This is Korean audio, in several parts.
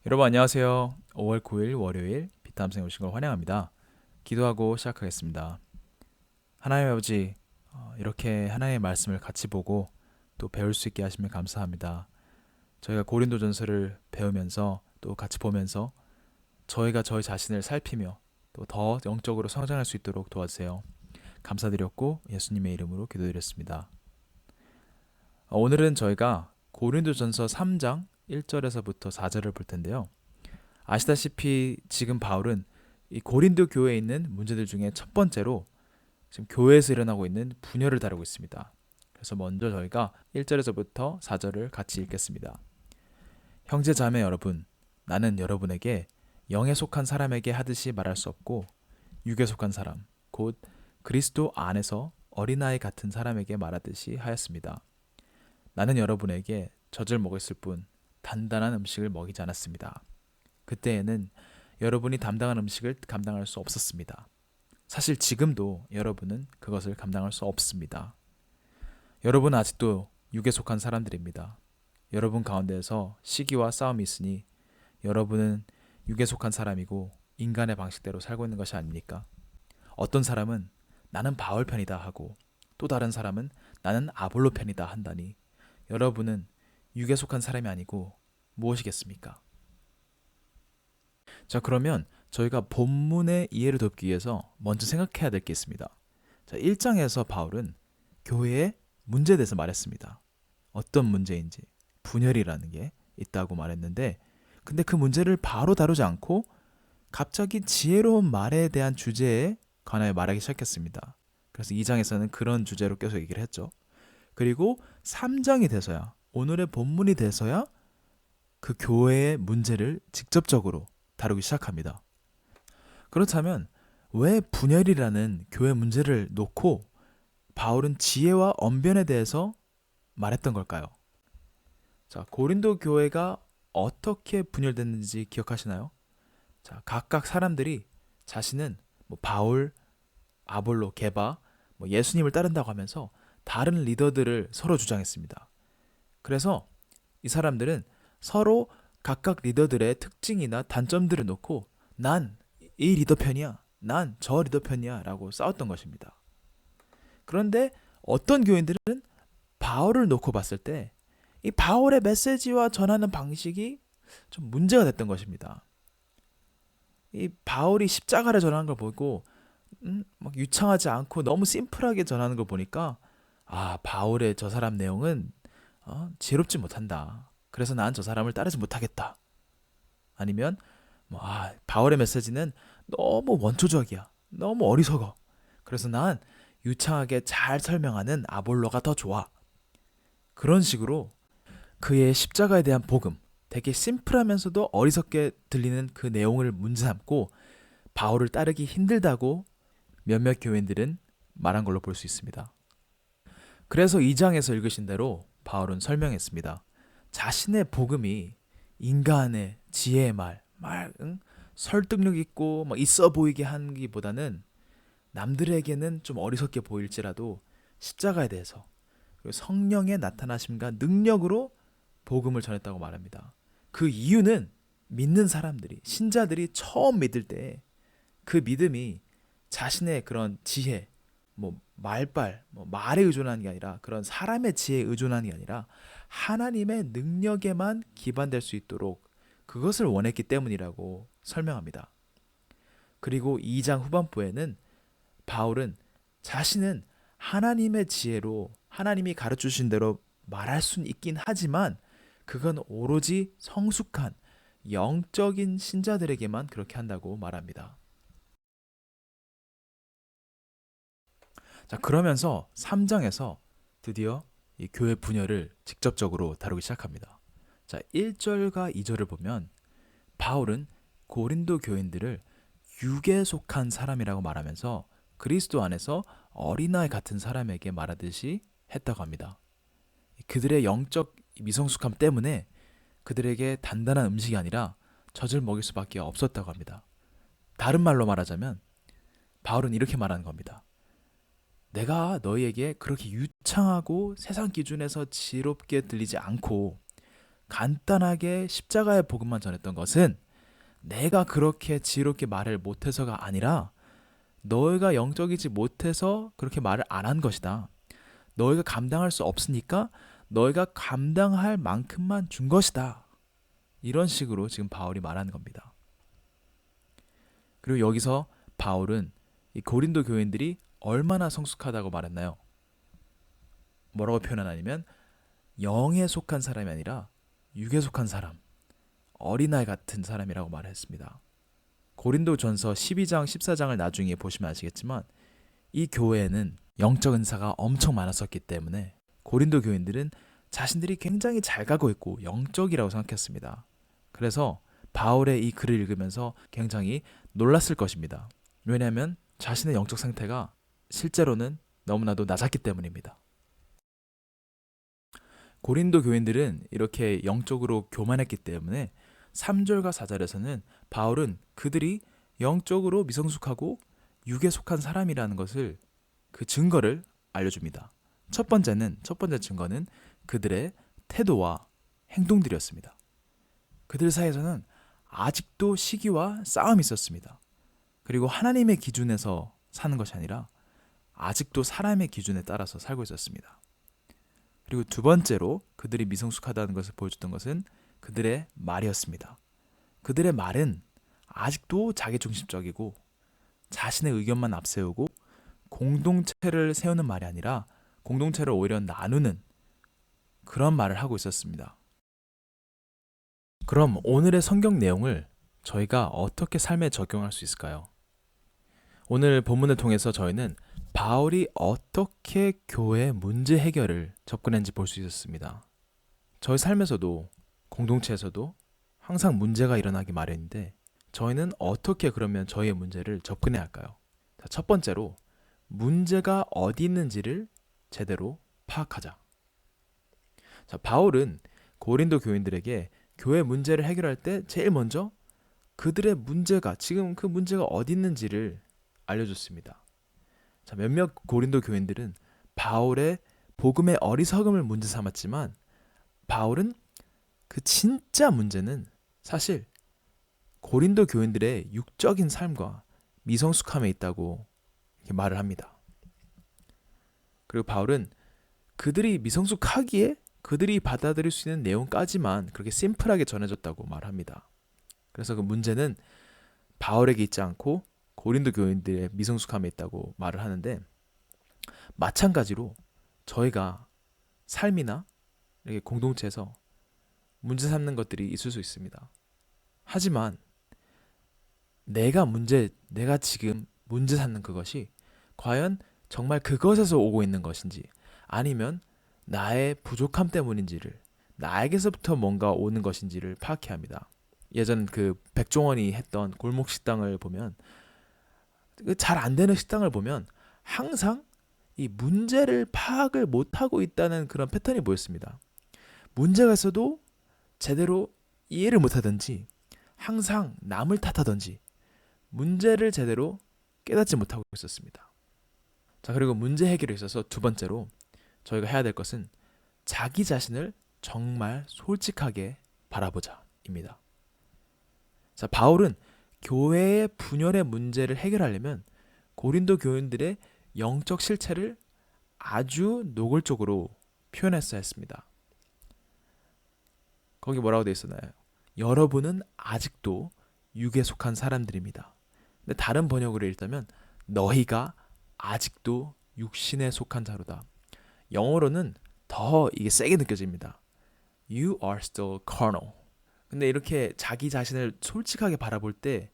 여러분 안녕하세요. 5월 9일 월요일 비탐생에 오신 걸 환영합니다. 기도하고 시작하겠습니다. 하나님 아버지, 이렇게 하나님의 말씀을 같이 보고 또 배울 수 있게 하시면 감사합니다. 저희가 고린도전서를 배우면서 또 같이 보면서 저희가 저희 자신을 살피며 또 더 영적으로 성장할 수 있도록 도와주세요. 감사드렸고 예수님의 이름으로 기도드렸습니다. 오늘은 저희가 고린도전서 3장 1절에서부터 4절을 볼 텐데요. 아시다시피 지금 바울은 이 고린도 교회에 있는 문제들 중에 첫 번째로 지금 교회에서 일어나고 있는 분열을 다루고 있습니다. 그래서 먼저 저희가 1절에서부터 4절을 같이 읽겠습니다. 형제 자매 여러분, 나는 여러분에게 영에 속한 사람에게 하듯이 말할 수 없고 육에 속한 사람, 곧 그리스도 안에서 어린아이 같은 사람에게 말하듯이 하였습니다. 나는 여러분에게 젖을 먹였을 뿐 단단한 음식을 먹이지 않았습니다. 그때에는 여러분이 담당한 음식을 감당할 수 없었습니다. 사실 지금도 여러분은 그것을 감당할 수 없습니다. 여러분은 아직도 육에 속한 사람들입니다. 여러분 가운데에서 시기와 싸움이 있으니 여러분은 육에 속한 사람이고 인간의 방식대로 살고 있는 것이 아닙니까? 어떤 사람은 나는 바울 편이다 하고 또 다른 사람은 나는 아볼로 편이다 한다니 여러분은 육에 속한 사람이 아니고 무엇이겠습니까? 자, 그러면 저희가 본문의 이해를 돕기 위해서 먼저 생각해야 될 게 있습니다. 자, 1장에서 바울은 교회의 문제에 대해서 말했습니다. 어떤 문제인지 분열이라는 게 있다고 말했는데 근데 그 문제를 바로 다루지 않고 갑자기 지혜로운 말에 대한 주제에 관하여 말하기 시작했습니다. 그래서 2장에서는 그런 주제로 계속 얘기를 했죠. 그리고 3장이 돼서야 오늘의 본문이 돼서야 그 교회의 문제를 직접적으로 다루기 시작합니다. 그렇다면 왜 분열이라는 교회 문제를 놓고 바울은 지혜와 언변에 대해서 말했던 걸까요? 자, 고린도 교회가 어떻게 분열됐는지 기억하시나요? 자, 각각 사람들이 자신은 바울, 아볼로, 게바, 예수님을 따른다고 하면서 다른 리더들을 서로 주장했습니다. 그래서 이 사람들은 서로 각각 리더들의 특징이나 단점들을 놓고 난 이 리더 편이야, 난 저 리더 편이야 라고 싸웠던 것입니다. 그런데 어떤 교인들은 바울을 놓고 봤을 때 이 바울의 메시지와 전하는 방식이 좀 문제가 됐던 것입니다. 이 바울이 십자가를 전하는 걸 보고 막 유창하지 않고 너무 심플하게 전하는 걸 보니까 바울의 저 사람 내용은 지혜롭지 못한다. 그래서 난 저 사람을 따르지 못하겠다. 아니면 바울의 메시지는 너무 원초적이야. 너무 어리석어. 그래서 난 유창하게 잘 설명하는 아볼로가 더 좋아. 그런 식으로 그의 십자가에 대한 복음, 되게 심플하면서도 어리석게 들리는 그 내용을 문제 삼고 바울을 따르기 힘들다고 몇몇 교인들은 말한 걸로 볼 수 있습니다. 그래서 2장에서 읽으신 대로 바울은 설명했습니다. 자신의 복음이 인간의 지혜의 설득력 있고 있어 보이게 하기보다는 남들에게는 좀 어리석게 보일지라도 십자가에 대해서 그리고 성령의 나타나심과 능력으로 복음을 전했다고 말합니다. 그 이유는 믿는 사람들이, 신자들이 처음 믿을 때 그 믿음이 자신의 그런 지혜, 말에 의존하는 게 아니라 그런 사람의 지혜에 의존하는 게 아니라 하나님의 능력에만 기반될 수 있도록 그것을 원했기 때문이라고 설명합니다. 그리고 2장 후반부에는 바울은 자신은 하나님의 지혜로 하나님이 가르쳐 주신 대로 말할 수는 있긴 하지만 그건 오로지 성숙한 영적인 신자들에게만 그렇게 한다고 말합니다. 자, 그러면서 3장에서 드디어 이 교회 분열을 직접적으로 다루기 시작합니다. 자, 1절과 2절을 보면 바울은 고린도 교인들을 육에 속한 사람이라고 말하면서 그리스도 안에서 어린아이 같은 사람에게 말하듯이 했다고 합니다. 그들의 영적 미성숙함 때문에 그들에게 단단한 음식이 아니라 젖을 먹일 수밖에 없었다고 합니다. 다른 말로 말하자면 바울은 이렇게 말하는 겁니다. 내가 너희에게 그렇게 유창하고 세상 기준에서 지혜롭게 들리지 않고 간단하게 십자가의 복음만 전했던 것은 내가 그렇게 지혜롭게 말을 못해서가 아니라 너희가 영적이지 못해서 그렇게 말을 안 한 것이다. 너희가 감당할 수 없으니까 너희가 감당할 만큼만 준 것이다. 이런 식으로 지금 바울이 말하는 겁니다. 그리고 여기서 바울은 이 고린도 교인들이 얼마나 성숙하다고 말했나요? 뭐라고 표현하냐면 영에 속한 사람이 아니라 육에 속한 사람, 어린아이 같은 사람이라고 말했습니다. 고린도전서 12장, 14장을 나중에 보시면 아시겠지만 이 교회에는 영적 은사가 엄청 많았었기 때문에 고린도 교인들은 자신들이 굉장히 잘 가고 있고 영적이라고 생각했습니다. 그래서 바울의 이 글을 읽으면서 굉장히 놀랐을 것입니다. 왜냐하면 자신의 영적 상태가 실제로는 너무나도 낮았기 때문입니다. 고린도 교인들은 이렇게 영적으로 교만했기 때문에 3절과 4절에서는 바울은 그들이 영적으로 미성숙하고 육에 속한 사람이라는 것을 그 증거를 알려줍니다. 첫 번째 증거는 그들의 태도와 행동들이었습니다. 그들 사이에서는 아직도 시기와 싸움이 있었습니다. 그리고 하나님의 기준에서 사는 것이 아니라 아직도 사람의 기준에 따라서 살고 있었습니다. 그리고 두 번째로 그들이 미성숙하다는 것을 보여줬던 것은 그들의 말이었습니다. 그들의 말은 아직도 자기중심적이고 자신의 의견만 앞세우고 공동체를 세우는 말이 아니라 공동체를 오히려 나누는 그런 말을 하고 있었습니다. 그럼 오늘의 성경 내용을 저희가 어떻게 삶에 적용할 수 있을까요? 오늘 본문을 통해서 저희는 바울이 어떻게 교회 문제 해결을 접근했는지 볼 수 있었습니다. 저희 삶에서도 공동체에서도 항상 문제가 일어나기 마련인데 저희는 어떻게 그러면 저희의 문제를 접근해야 할까요? 자, 첫 번째로 문제가 어디 있는지를 제대로 파악하자. 자, 바울은 고린도 교인들에게 교회 문제를 해결할 때 제일 먼저 그들의 문제가 지금 그 문제가 어디 있는지를 알려줬습니다. 자, 몇몇 고린도 교인들은 바울의 복음의 어리석음을 문제 삼았지만 바울은 그 진짜 문제는 사실 고린도 교인들의 육적인 삶과 미성숙함에 있다고 이렇게 말을 합니다. 그리고 바울은 그들이 미성숙하기에 그들이 받아들일 수 있는 내용까지만 그렇게 심플하게 전해줬다고 말합니다. 그래서 그 문제는 바울에게 있지 않고 고린도 교인들의 미성숙함에 있다고 말을 하는데 마찬가지로 저희가 삶이나 이렇게 공동체에서 문제 삼는 것들이 있을 수 있습니다. 하지만 내가 지금 문제 삼는 그것이 과연 정말 그것에서 오고 있는 것인지 아니면 나의 부족함 때문인지를 나에게서부터 뭔가 오는 것인지를 파악해야 합니다. 예전 그 백종원이 했던 골목 식당을 보면 잘 안 되는 식당을 보면 항상 이 문제를 파악을 못하고 있다는 그런 패턴이 보였습니다. 문제가 있어도 제대로 이해를 못하든지 항상 남을 탓하든지 문제를 제대로 깨닫지 못하고 있었습니다. 자, 그리고 문제 해결에 있어서 두 번째로 저희가 해야 될 것은 자기 자신을 정말 솔직하게 바라보자입니다. 자, 바울은 교회의 분열의 문제를 해결하려면 고린도 교인들의 영적 실체를 아주 노골적으로 표현했어야 했습니다. 거기 뭐라고 되어 있었나요? 여러분은 아직도 육에 속한 사람들입니다. 근데 다른 번역으로 읽다면 너희가 아직도 육신에 속한 자로다. 영어로는 더 이게 세게 느껴집니다. You are still carnal. 근데 이렇게 자기 자신을 솔직하게 바라볼 때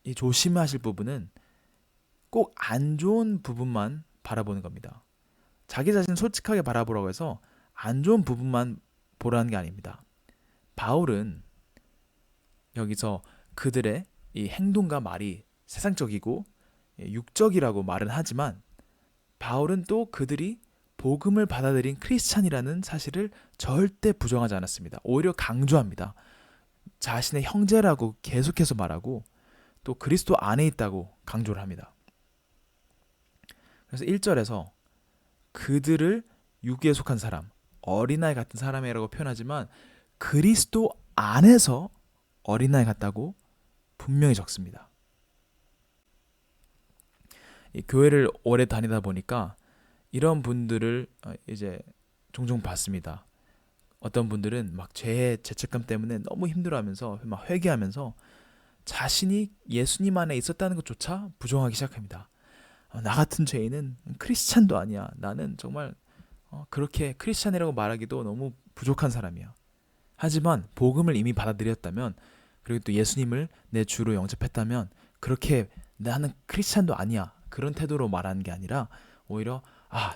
이 조심하실 부분은 꼭 안 좋은 부분만 바라보는 겁니다. 자기 자신을 솔직하게 바라보라고 해서 안 좋은 부분만 보라는 게 아닙니다. 바울은 여기서 그들의 이 행동과 말이 세상적이고 육적이라고 말은 하지만 바울은 또 그들이 복음을 받아들인 크리스찬이라는 사실을 절대 부정하지 않았습니다. 오히려 강조합니다. 자신의 형제라고 계속해서 말하고 또 그리스도 안에 있다고 강조를 합니다. 그래서 1절에서 그들을 육에 속한 사람, 어린아이 같은 사람이라고 표현하지만 그리스도 안에서 어린아이 같다고 분명히 적습니다. 이 교회를 오래 다니다 보니까 이런 분들을 이제 종종 봤습니다. 어떤 분들은 막 죄의 죄책감 때문에 너무 힘들어하면서 막 회개하면서 자신이 예수님 안에 있었다는 것조차 부정하기 시작합니다. 나 같은 죄인은 크리스찬도 아니야. 나는 정말 그렇게 크리스찬이라고 말하기도 너무 부족한 사람이야. 하지만 복음을 이미 받아들였다면, 그리고 또 예수님을 내 주로 영접했다면, 그렇게 나는 크리스찬도 아니야 그런 태도로 말하는 게 아니라 오히려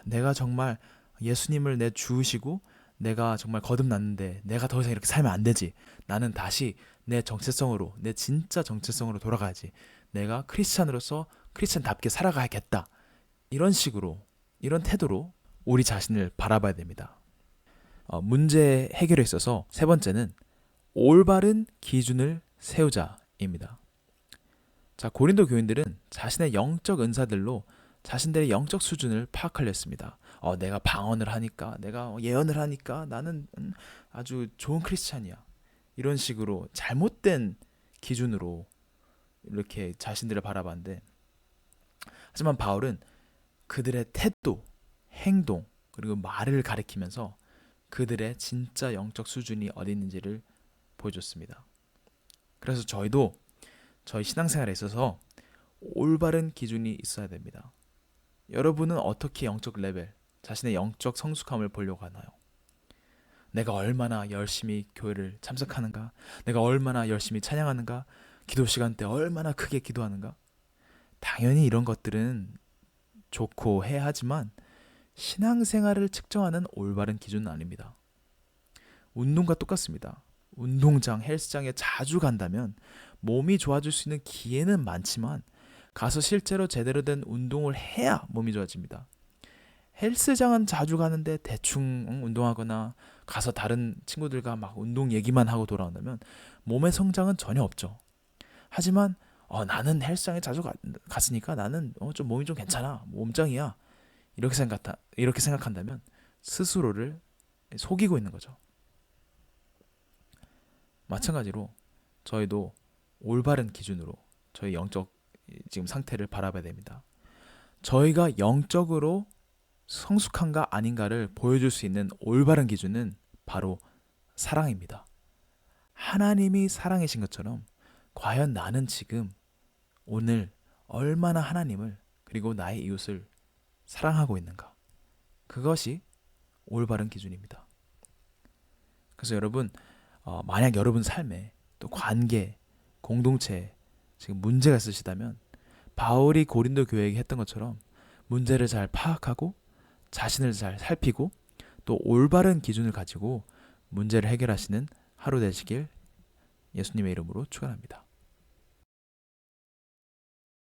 내가 정말 예수님을 내 주시고 내가 정말 거듭났는데 내가 더 이상 이렇게 살면 안 되지. 나는 다시 내 정체성으로, 내 진짜 정체성으로 돌아가야지. 내가 크리스찬으로서 크리스찬답게 살아가야겠다. 이런 식으로, 이런 태도로 우리 자신을 바라봐야 됩니다. 문제 해결에 있어서 세 번째는 올바른 기준을 세우자입니다. 자, 고린도 교인들은 자신의 영적 은사들로 자신들의 영적 수준을 파악하려 했습니다. 내가 방언을 하니까, 내가 예언을 하니까 나는 아주 좋은 크리스찬이야. 이런 식으로 잘못된 기준으로 이렇게 자신들을 바라봤는데, 하지만 바울은 그들의 태도, 행동, 그리고 말을 가리키면서 그들의 진짜 영적 수준이 어디 있는지를 보여줬습니다. 그래서 저희도 저희 신앙생활에 있어서 올바른 기준이 있어야 됩니다. 여러분은 어떻게 영적 레벨, 자신의 영적 성숙함을 보려고 하나요? 내가 얼마나 열심히 교회를 참석하는가? 내가 얼마나 열심히 찬양하는가? 기도 시간 때 얼마나 크게 기도하는가? 당연히 이런 것들은 좋고 해야 하지만 신앙생활을 측정하는 올바른 기준은 아닙니다. 운동과 똑같습니다. 운동장, 헬스장에 자주 간다면 몸이 좋아질 수 있는 기회는 많지만 가서 실제로 제대로 된 운동을 해야 몸이 좋아집니다. 헬스장은 자주 가는데 대충 운동하거나 가서 다른 친구들과 막 운동 얘기만 하고 돌아온다면 몸의 성장은 전혀 없죠. 하지만 나는 헬스장에 자주 갔으니까 나는 좀 몸이 좀 괜찮아, 몸짱이야, 이렇게 생각한다면 스스로를 속이고 있는 거죠. 마찬가지로 저희도 올바른 기준으로 저희 영적 지금 상태를 바라봐야 됩니다. 저희가 영적으로 성숙한가 아닌가를 보여줄 수 있는 올바른 기준은 바로 사랑입니다. 하나님이 사랑이신 것처럼 과연 나는 지금 오늘 얼마나 하나님을 그리고 나의 이웃을 사랑하고 있는가? 그것이 올바른 기준입니다. 그래서 여러분, 만약 여러분 삶에 또 관계, 공동체에 지금 문제가 있으시다면 바울이 고린도 교회에게 했던 것처럼 문제를 잘 파악하고 자신을 잘 살피고 또 올바른 기준을 가지고 문제를 해결하시는 하루 되시길 예수님의 이름으로 축원합니다.